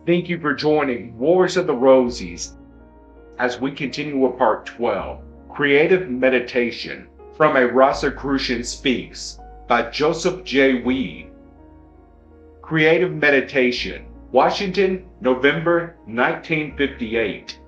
Thank you for joining Wars of the Rosies as we continue with part 12, Creative Meditation from A Rosicrucian Speaks by Joseph J. Weed. Creative Meditation, Washington, November 1958.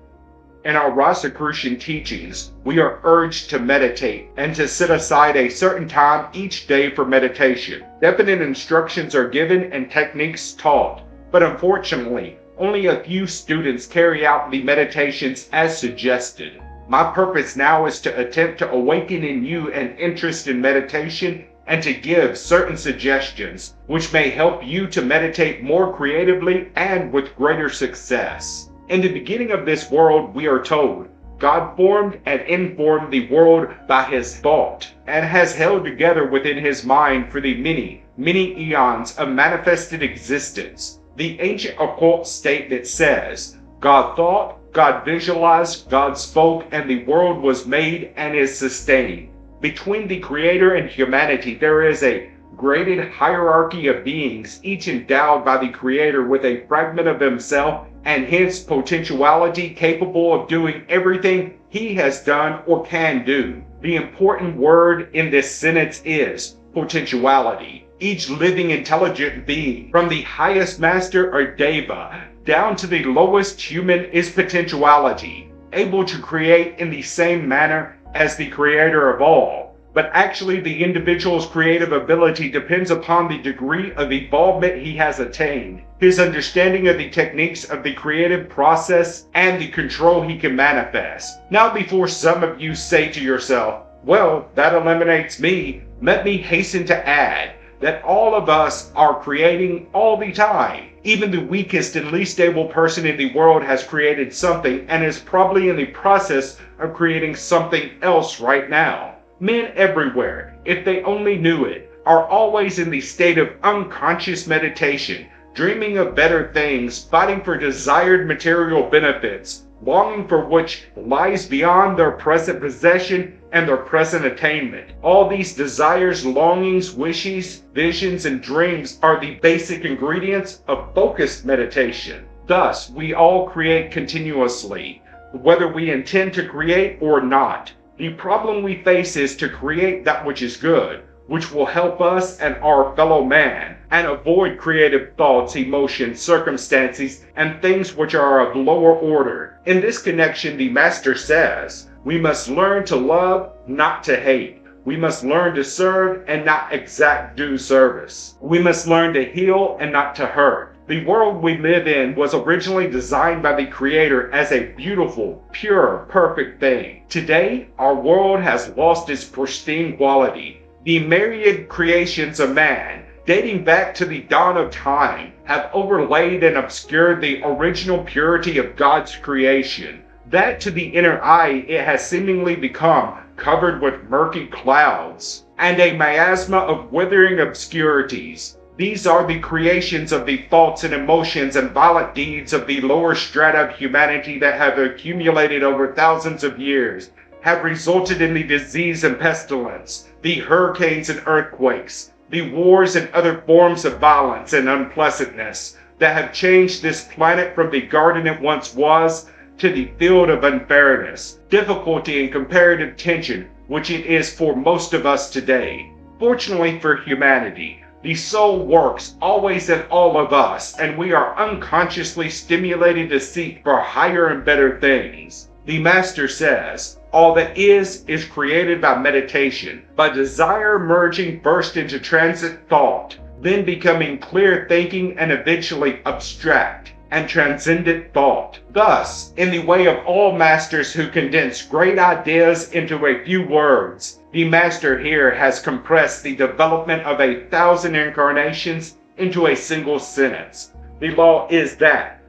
In our Rosicrucian teachings, we are urged to meditate and to set aside a certain time each day for meditation. Definite instructions are given and techniques taught, but unfortunately, only a few students carry out the meditations as suggested. My purpose now is to attempt to awaken in you an interest in meditation and to give certain suggestions which may help you to meditate more creatively and with greater success. In the beginning of this world, we are told, God formed and informed the world by his thought, and has held together within his mind for the many eons of manifested existence. The ancient occult statement says, God thought, God visualized, God spoke, and the world was made and is sustained. Between the Creator and humanity, there is a graded hierarchy of beings, each endowed by the Creator with a fragment of himself and hence potentiality capable of doing everything he has done or can do. The important word in this sentence is potentiality. Each living intelligent being, from the highest master or deva down to the lowest human, is potentiality, able to create in the same manner as the Creator of all. But actually, the individual's creative ability depends upon the degree of evolvement he has attained, his understanding of the techniques of the creative process, and the control he can manifest. Now, before some of you say to yourself, well, that eliminates me, let me hasten to add that all of us are creating all the time. Even the weakest and least able person in the world has created something and is probably in the process of creating something else right now. Men everywhere, if they only knew it, are always in the state of unconscious meditation, dreaming of better things, fighting for desired material benefits, longing for which lies beyond their present possession and their present attainment. All these desires, longings, wishes, visions, and dreams are the basic ingredients of focused meditation. Thus, we all create continuously, whether we intend to create or not. The problem we face is to create that which is good, which will help us and our fellow man, and avoid creative thoughts, emotions, circumstances, and things which are of lower order. In this connection, the Master says, we must learn to love, not to hate. We must learn to serve and not exact due service. We must learn to heal and not to hurt. The world we live in was originally designed by the Creator as a beautiful, pure, perfect thing. Today, our world has lost its pristine quality. The myriad creations of man, dating back to the dawn of time, have overlaid and obscured the original purity of God's creation. That to the inner eye it has seemingly become covered with murky clouds and a miasma of withering obscurities. These are the creations of the thoughts and emotions and violent deeds of the lower strata of humanity that have accumulated over thousands of years, have resulted in the disease and pestilence, the hurricanes and earthquakes, the wars and other forms of violence and unpleasantness that have changed this planet from the garden it once was to the field of unfairness, difficulty, and comparative tension which it is for most of us today. Fortunately for humanity, the soul works always in all of us, and we are unconsciously stimulated to seek for higher and better things. The Master says, all that is created by meditation, by desire merging first into transit thought, then becoming clear thinking, and eventually abstract and transcendent thought. Thus, in the way of all masters who condense great ideas into a few words, the Master here has compressed the development of 1,000 incarnations into a single sentence. The law is that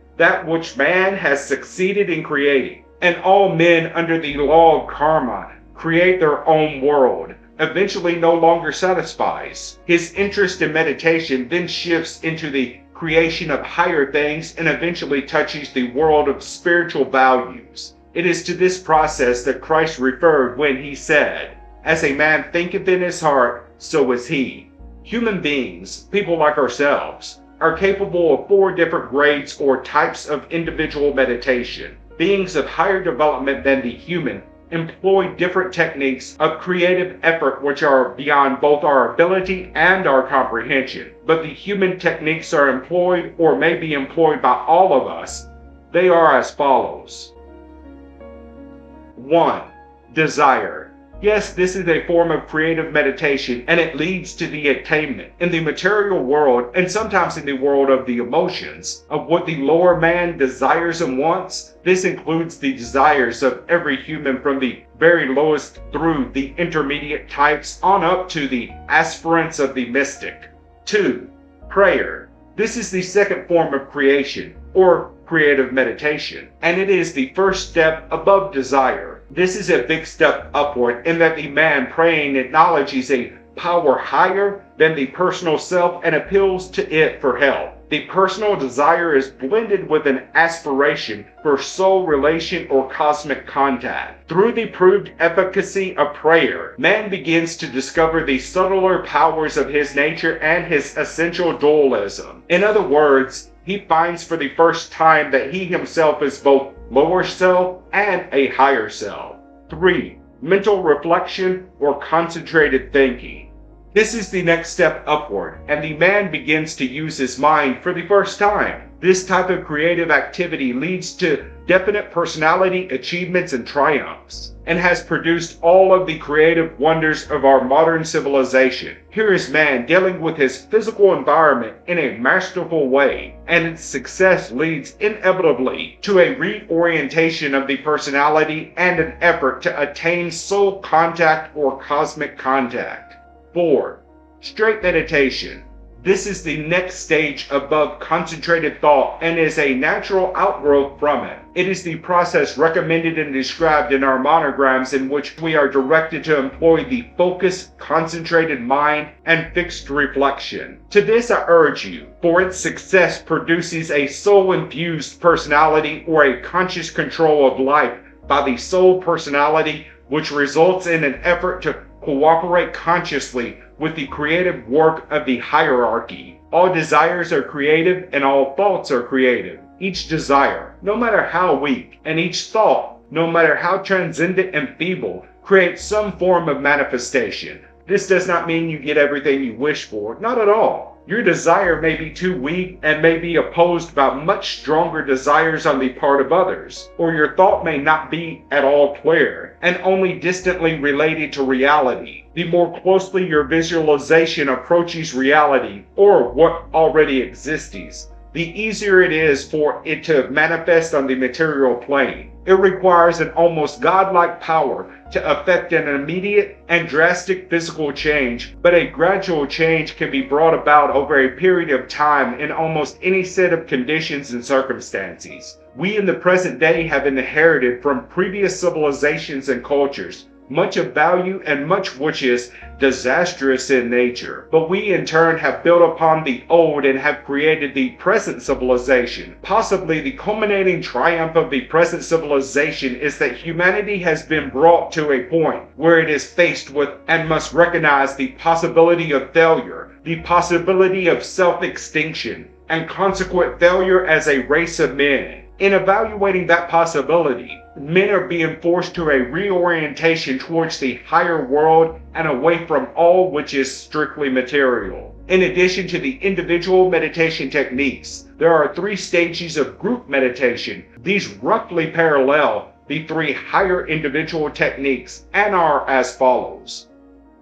which man has succeeded in creating, and all men under the law of karma create their own world, eventually no longer satisfies. His interest in meditation then shifts into the creation of higher things and eventually touches the world of spiritual values. It is to this process that Christ referred when he said, as a man thinketh in his heart, so is he. Human beings, people like ourselves, are capable of 4 different grades or types of individual meditation. Beings of higher development than the human employ different techniques of creative effort which are beyond both our ability and our comprehension. But the human techniques are employed or may be employed by all of us. They are as follows. 1. Desire. Yes, this is a form of creative meditation, and it leads to the attainment in the material world, and sometimes in the world of the emotions, of what the lower man desires and wants. This includes the desires of every human, from the very lowest through the intermediate types on up to the aspirants of the mystic. 2. Prayer. This is the second form of creation, or creative meditation, and it is the first step above desire. This is a big step upward in that the man praying acknowledges a power higher than the personal self and appeals to it for help. The personal desire is blended with an aspiration for soul relation or cosmic contact. Through the proved efficacy of prayer, man begins to discover the subtler powers of his nature and his essential dualism. In other words, he finds for the first time that he himself is both lower self and a higher self. 3. Mental reflection or concentrated thinking. This is the next step upward, and the man begins to use his mind for the first time. This type of creative activity leads to definite personality achievements and triumphs, and has produced all of the creative wonders of our modern civilization. Here is man dealing with his physical environment in a masterful way, and its success leads inevitably to a reorientation of the personality and an effort to attain soul contact or cosmic contact. 4. Straight meditation. This is the next stage above concentrated thought and is a natural outgrowth from it. It is the process recommended and described in our monograms, in which we are directed to employ the focused, concentrated mind and fixed reflection. To this I urge you, for its success produces a soul-infused personality or a conscious control of life by the soul personality, which results in an effort to cooperate consciously with the creative work of the hierarchy. All desires are creative and all thoughts are creative. Each desire, no matter how weak, and each thought, no matter how transcendent and feeble, creates some form of manifestation. This does not mean you get everything you wish for, not at all. Your desire may be too weak and may be opposed by much stronger desires on the part of others, or your thought may not be at all clear and only distantly related to reality. The more closely your visualization approaches reality, or what already exists, the easier it is for it to manifest on the material plane. It requires an almost godlike power to effect an immediate and drastic physical change, but a gradual change can be brought about over a period of time in almost any set of conditions and circumstances. We in the present day have inherited from previous civilizations and cultures much of value and much which is disastrous in nature. But we in turn have built upon the old and have created the present civilization. Possibly the culminating triumph of the present civilization is that humanity has been brought to a point where it is faced with and must recognize the possibility of failure, the possibility of self-extinction, and consequent failure as a race of men. In evaluating that possibility, men are being forced to a reorientation towards the higher world and away from all which is strictly material. In addition to the individual meditation techniques, there are 3 stages of group meditation. These roughly parallel the 3 higher individual techniques and are as follows.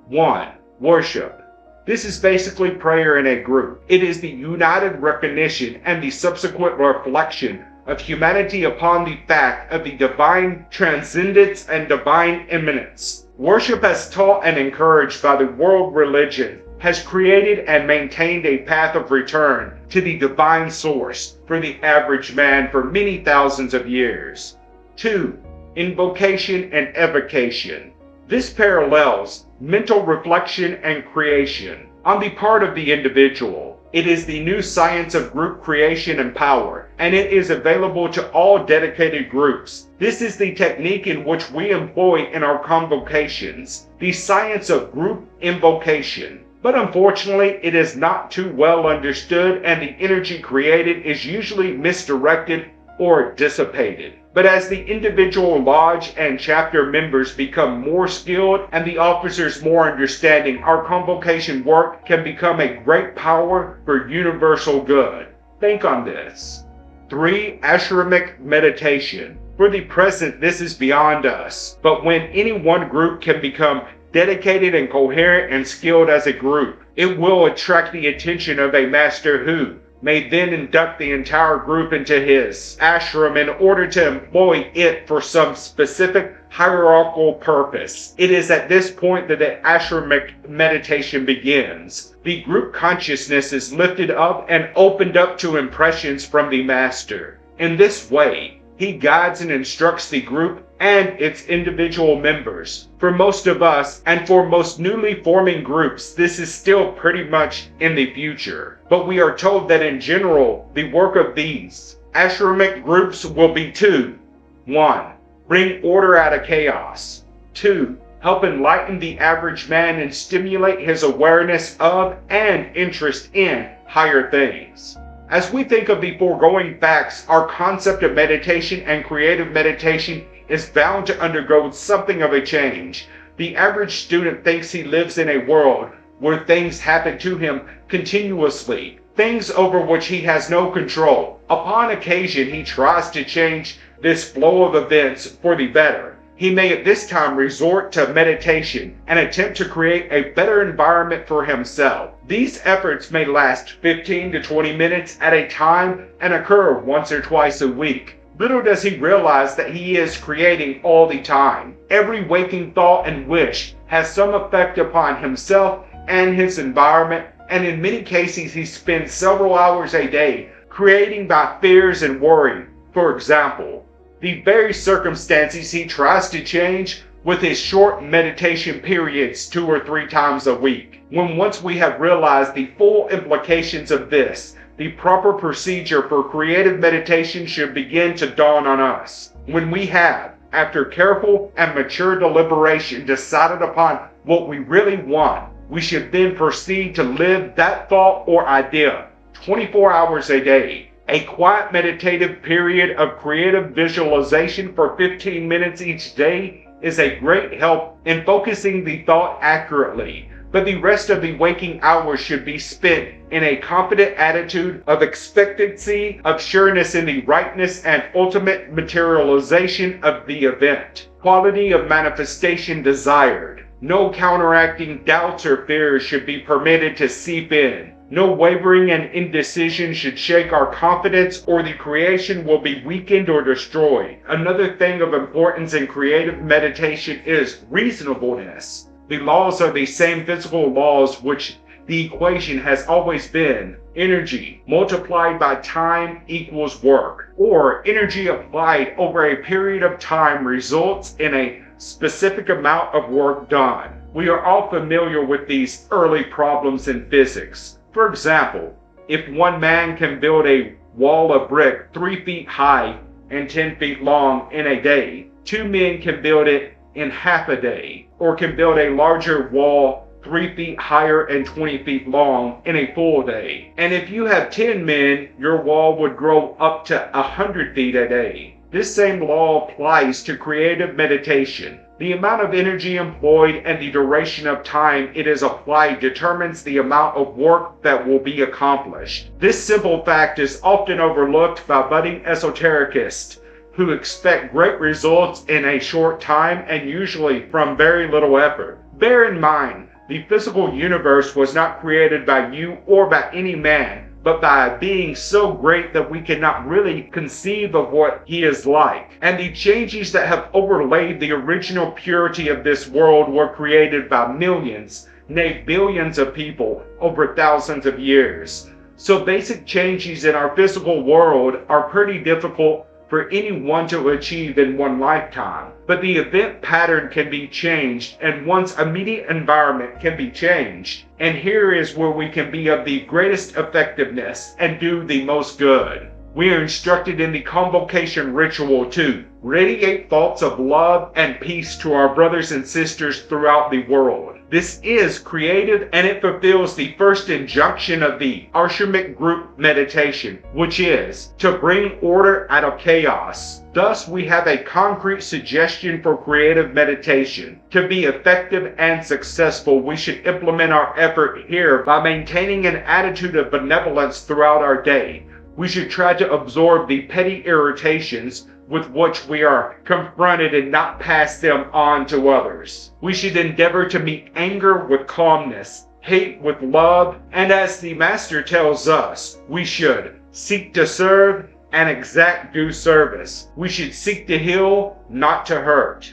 1. Worship. This is basically prayer in a group. It is the united recognition and the subsequent reflection of humanity upon the fact of the divine transcendence and divine immanence. Worship, as taught and encouraged by the world religion, has created and maintained a path of return to the divine source for the average man for many thousands of years. 2. Invocation and evocation. This parallels mental reflection and creation on the part of the individual. It is the new science of group creation and power, and it is available to all dedicated groups. This is the technique in which we employ in our convocations, the science of group invocation. But unfortunately, it is not too well understood, and the energy created is usually misdirected or dissipated. But as the individual lodge and chapter members become more skilled and the officers more understanding, our convocation work can become a great power for universal good. Think on this. 3. Ashramic meditation. For the present, this is beyond us. But when any one group can become dedicated and coherent and skilled as a group, it will attract the attention of a master who may then induct the entire group into his ashram in order to employ it for some specific hierarchical purpose. It is at this point that the ashramic meditation begins. The group consciousness is lifted up and opened up to impressions from the master. In this way, he guides and instructs the group and its individual members. For most of us, and for most newly forming groups, this is still pretty much in the future. But we are told that in general, the work of these ashramic groups will be 2. 1. Bring order out of chaos. 2. Help enlighten the average man and stimulate his awareness of and interest in higher things. As we think of the foregoing facts, our concept of meditation and creative meditation is bound to undergo something of a change. The average student thinks he lives in a world where things happen to him continuously, things over which he has no control. Upon occasion, he tries to change this flow of events for the better. He may at this time resort to meditation and attempt to create a better environment for himself. These efforts may last 15 to 20 minutes at a time and occur once or twice a week. Little does he realize that he is creating all the time. Every waking thought and wish has some effect upon himself and his environment, and in many cases he spends several hours a day creating by fears and worry. For example, the very circumstances he tries to change with his short meditation periods 2 or 3 times a week. When once we have realized the full implications of this, the proper procedure for creative meditation should begin to dawn on us. When we have, after careful and mature deliberation, decided upon what we really want, we should then proceed to live that thought or idea 24 hours a day. A quiet meditative period of creative visualization for 15 minutes each day is a great help in focusing the thought accurately, but the rest of the waking hours should be spent in a confident attitude of expectancy, of sureness in the rightness and ultimate materialization of the event. Quality of manifestation desired. No counteracting doubts or fears should be permitted to seep in. No wavering and indecision should shake our confidence, or the creation will be weakened or destroyed. Another thing of importance in creative meditation is reasonableness. The laws are the same physical laws which the equation has always been. Energy multiplied by time equals work, or energy applied over a period of time results in a specific amount of work done. We are all familiar with these early problems in physics. For example, if one man can build a wall of brick 3 feet high and 10 feet long in a day, 2 men can build it in half a day, or can build a larger wall 3 feet higher and 20 feet long in a full day. And if you have 10 men, your wall would grow up to 100 feet a day. This same law applies to creative meditation. The amount of energy employed and the duration of time it is applied determines the amount of work that will be accomplished. This simple fact is often overlooked by budding esotericists who expect great results in a short time and usually from very little effort. Bear in mind, the physical universe was not created by you or by any man, but by a being so great that we cannot really conceive of what he is like. And the changes that have overlaid the original purity of this world were created by millions, nay billions of people over thousands of years. So basic changes in our physical world are pretty difficult for anyone to achieve in one lifetime. But the event pattern can be changed, and one's immediate environment can be changed. And here is where we can be of the greatest effectiveness and do the most good. We are instructed in the convocation ritual to radiate thoughts of love and peace to our brothers and sisters throughout the world. This is creative, and it fulfills the first injunction of the Arshramic group meditation, which is to bring order out of chaos. Thus, we have a concrete suggestion for creative meditation. To be effective and successful, we should implement our effort here by maintaining an attitude of benevolence throughout our day. We should try to absorb the petty irritations with which we are confronted and not pass them on to others. We should endeavor to meet anger with calmness, hate with love, and as the Master tells us, we should seek to serve and exact due service. We should seek to heal, not to hurt.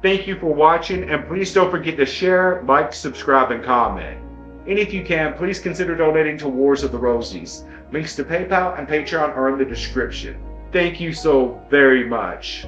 Thank you for watching, and please don't forget to share, like, subscribe, and comment. And if you can, please consider donating to Wars of the Rosies. Links to PayPal and Patreon are in the description. Thank you so very much.